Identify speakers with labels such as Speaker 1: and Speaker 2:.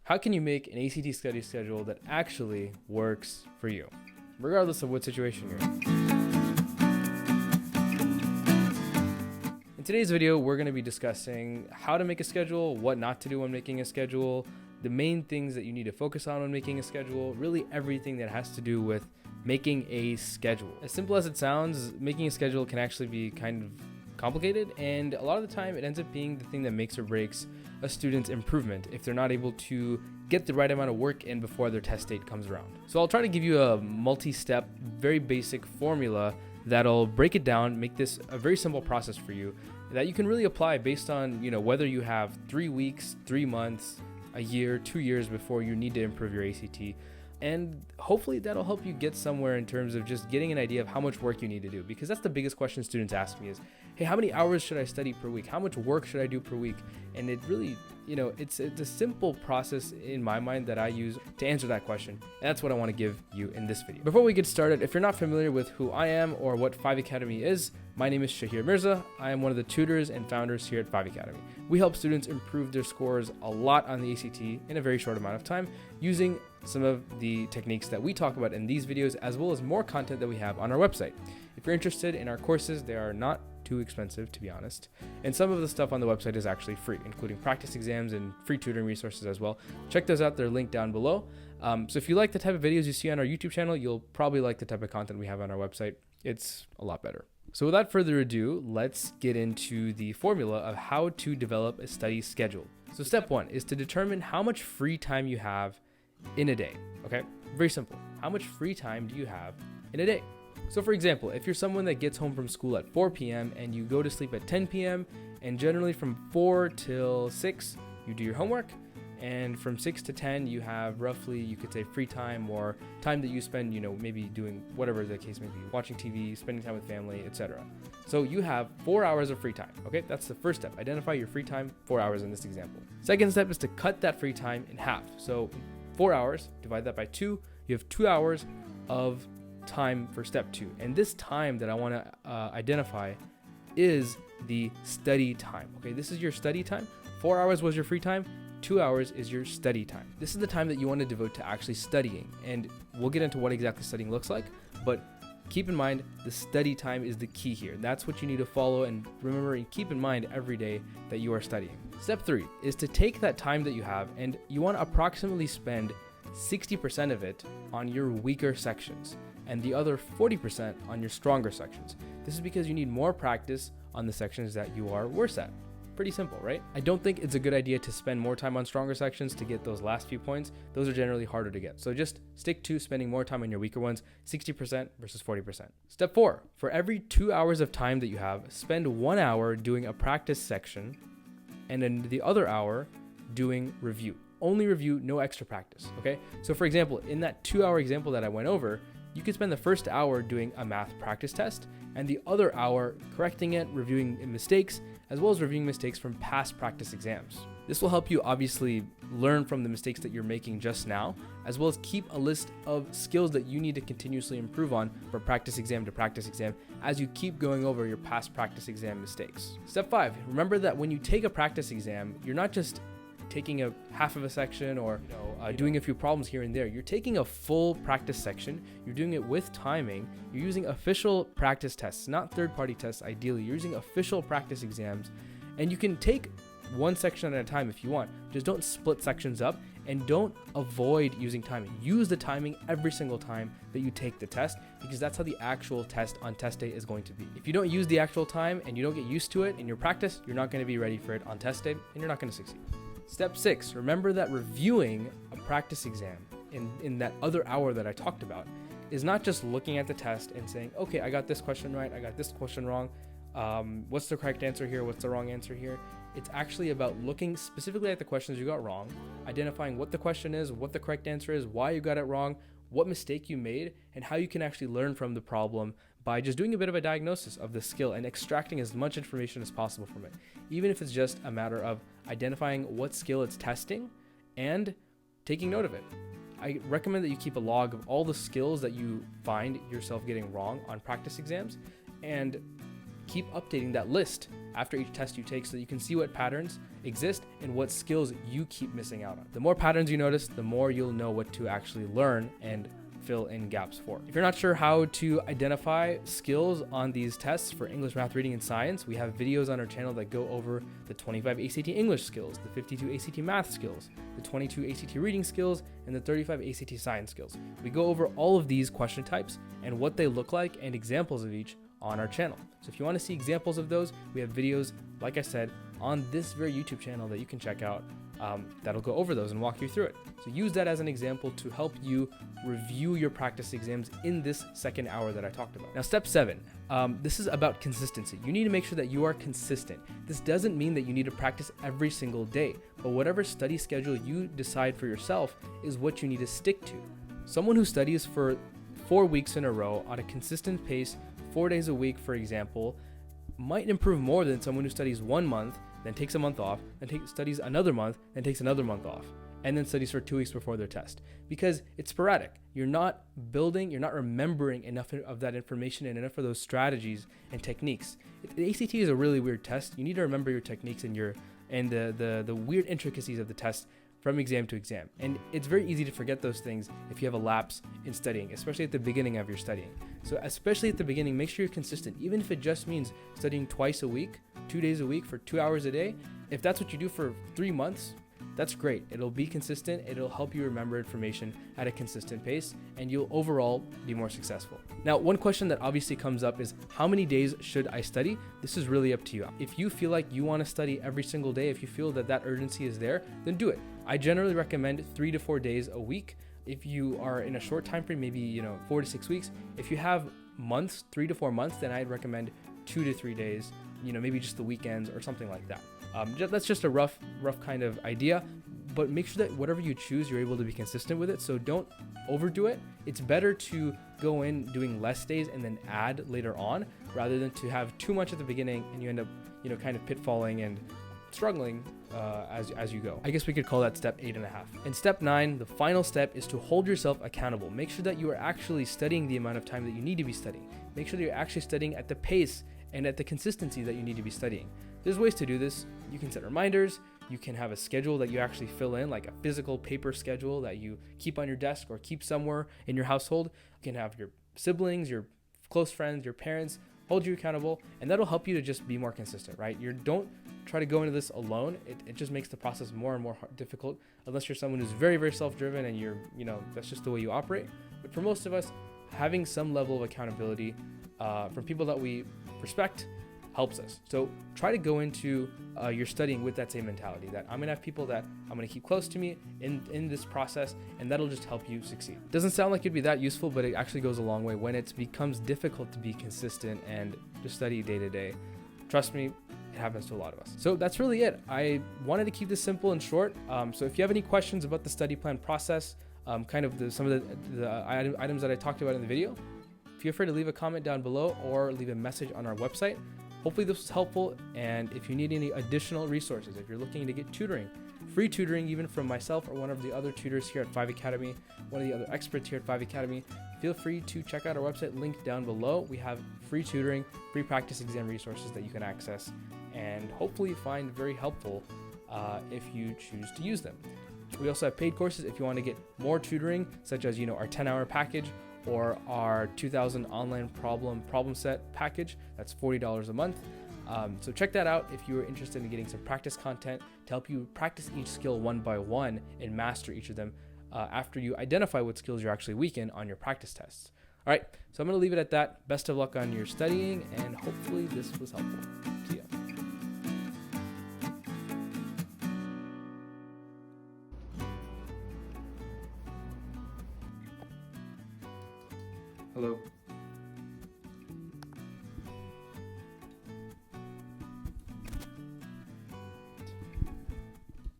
Speaker 1: How can you make an ACT study schedule that actually works for you, regardless of what situation you're in? In today's video, we're going to be discussing how to make a schedule, what not to do when making a schedule, the main things that you need to focus on when making a schedule, really everything that has to do with making a schedule. As simple as it sounds, making a schedule can actually be kind of complicated, and a lot of the time it ends up being the thing that makes or breaks a student's improvement if they're not able to get the right amount of work in before their test date comes around. So I'll try to give you a multi-step, very basic formula that'll break it down, make this a very simple process for you that you can really apply based on, whether you have 3 weeks, 3 months, a year, 2 years before you need to improve your ACT. And hopefully that'll help you get somewhere in terms of just getting an idea of how much work you need to do, because that's the biggest question students ask me is, hey, how many hours should I study per week? How much work should I do per week? And it really, it's a simple process in my mind that I use to answer that question. And that's what I want to give you in this video. Before we get started, if you're not familiar with who I am or what 5 Academy is, my name is Shaheer Mirza. I am one of the tutors and founders here at 5 Academy. We help students improve their scores a lot on the ACT in a very short amount of time using some of the techniques that we talk about in these videos, as well as more content that we have on our website. If you're interested in our courses, they are not too expensive, to be honest. And some of the stuff on the website is actually free, including practice exams and free tutoring resources as well. Check those out. They're linked down below. So if you like the type of videos you see on our YouTube channel, you'll probably like the type of content we have on our website. It's a lot better. So without further ado, let's get into the formula of how to develop a study schedule. So step 1 is to determine how much free time you have in a day. Okay, very simple. How much free time do you have in a day? So for example, if you're someone that gets home from school at 4 p.m. and you go to sleep at 10 p.m. and generally from 4 till 6, you do your homework, and from 6 to 10, you have roughly, you could say, free time or time that you spend, maybe doing whatever the case may be, watching TV, spending time with family, etc. So you have 4 hours of free time. Okay, that's the first step. Identify your free time, 4 hours in this example. Second step is to cut that free time in half. So 4 hours, divide that by 2, you have 2 hours of time for step 2. And this time that I want to identify is the study time. Okay, this is your study time. 4 hours was your free time. 2 hours is your study time. This is the time that you want to devote to actually studying. And we'll get into what exactly studying looks like, but keep in mind the study time is the key here. That's what you need to follow, and remember and keep in mind every day that you are studying. Step 3 is to take that time that you have and you want to approximately spend 60% of it on your weaker sections and the other 40% on your stronger sections. This is because you need more practice on the sections that you are worse at. Pretty simple, right? I don't think it's a good idea to spend more time on stronger sections to get those last few points. Those are generally harder to get. So just stick to spending more time on your weaker ones, 60% versus 40%. Step 4, for every 2 hours of time that you have, spend 1 hour doing a practice section and then the other hour doing review. Only review, no extra practice, okay? So for example, in that 2-hour example that I went over, you could spend the first hour doing a math practice test and the other hour correcting it, reviewing mistakes, as well as reviewing mistakes from past practice exams. This will help you obviously learn from the mistakes that you're making just now, as well as keep a list of skills that you need to continuously improve on from practice exam to practice exam as you keep going over your past practice exam mistakes. Step 5, remember that when you take a practice exam, you're not just taking a half of a section or doing a few problems here and there. You're taking a full practice section. You're doing it with timing. You're using official practice tests, not third-party tests ideally. You're using official practice exams, and you can take one section at a time if you want. Just don't split sections up, and don't avoid using timing. Use the timing every single time that you take the test, because that's how the actual test on test day is going to be. If you don't use the actual time and you don't get used to it in your practice, you're not going to be ready for it on test day, and you're not going to succeed. Step 6, remember that reviewing a practice exam in that other hour that I talked about is not just looking at the test and saying, okay, I got this question right, I got this question wrong. What's the correct answer here? What's the wrong answer here? It's actually about looking specifically at the questions you got wrong, identifying what the question is, what the correct answer is, why you got it wrong, what mistake you made, and how you can actually learn from the problem by just doing a bit of a diagnosis of the skill and extracting as much information as possible from it, even if it's just a matter of identifying what skill it's testing and taking note of it. I recommend that you keep a log of all the skills that you find yourself getting wrong on practice exams, and keep updating that list after each test you take so that you can see what patterns exist and what skills you keep missing out on. The more patterns you notice, the more you'll know what to actually learn and fill in gaps for. If you're not sure how to identify skills on these tests for English, math, reading, and science, we have videos on our channel that go over the 25 ACT English skills, the 52 ACT math skills, the 22 ACT reading skills, and the 35 ACT science skills. We go over all of these question types and what they look like and examples of each on our channel. So if you want to see examples of those, we have videos, like I said, on this very YouTube channel that you can check out that'll go over those and walk you through it. So use that as an example to help you review your practice exams in this second hour that I talked about. Now, step 7, this is about consistency. You need to make sure that you are consistent. This doesn't mean that you need to practice every single day, but whatever study schedule you decide for yourself is what you need to stick to. Someone who studies for 4 weeks in a row on a consistent pace, 4 days a week, for example, might improve more than someone who studies 1 month, then takes a month off, then studies another month, then takes another month off, and then studies for 2 weeks before their test. Because it's sporadic. You're not remembering enough of that information and enough of those strategies and techniques. The ACT is a really weird test. You need to remember your techniques and the weird intricacies of the test from exam to exam. And it's very easy to forget those things if you have a lapse in studying, especially at the beginning of your studying. So especially at the beginning, make sure you're consistent, even if it just means studying twice a week, 2 days a week for 2 hours a day. If that's what you do for 3 months, that's great. It'll be consistent. It'll help you remember information at a consistent pace, and you'll overall be more successful. Now, one question that obviously comes up is, how many days should I study? This is really up to you. If you feel like you want to study every single day, if you feel that urgency is there, then do it. I generally recommend 3 to 4 days a week. If you are in a short time frame, maybe 4 to 6 weeks. If you have months, 3 to 4 months, then I'd recommend 2 to 3 days, maybe just the weekends or something like that. That's just a rough kind of idea, but make sure that whatever you choose, you're able to be consistent with it. So don't overdo it. It's better to go in doing less days and then add later on, rather than to have too much at the beginning and you end up, kind of pitfalling and struggling as you go. I guess we could call that step 8.5. And step 9, the final step, is to hold yourself accountable. Make sure that you are actually studying the amount of time that you need to be studying. Make sure that you're actually studying at the pace and at the consistency that you need to be studying. There's ways to do this. You can set reminders. You can have a schedule that you actually fill in, like a physical paper schedule that you keep on your desk or keep somewhere in your household. You can have your siblings, your close friends, your parents hold you accountable, and that'll help you to just be more consistent, right? Don't try to go into this alone. It just makes the process more and more difficult unless you're someone who's very, very self-driven and you're, that's just the way you operate. But for most of us, having some level of accountability from people that we respect helps us. So try to go into your studying with that same mentality, that I'm gonna have people that I'm gonna keep close to me in this process, and that'll just help you succeed. Doesn't sound like it'd be that useful, but it actually goes a long way when it becomes difficult to be consistent and just study day to day. Trust me, it happens to a lot of us. So that's really it. I wanted to keep this simple and short. So if you have any questions about the study plan process, some of the items that I talked about in the video, feel free to leave a comment down below or leave a message on our website. Hopefully this was helpful, and if you need any additional resources, if you're looking to get tutoring, free tutoring even from myself or one of the other tutors here at 5 Academy, one of the other experts here at 5 Academy, feel free to check out our website linked down below. We have free tutoring, free practice exam resources that you can access and hopefully find very helpful if you choose to use them. We also have paid courses if you want to get more tutoring, such as our 10-hour package or our 2000 online problem set package. That's $40 a month. So check that out if you're interested in getting some practice content to help you practice each skill one by one and master each of them after you identify what skills you're actually weak in on your practice tests. All right, so I'm going to leave it at that. Best of luck on your studying, and hopefully this was helpful. See ya. Hello.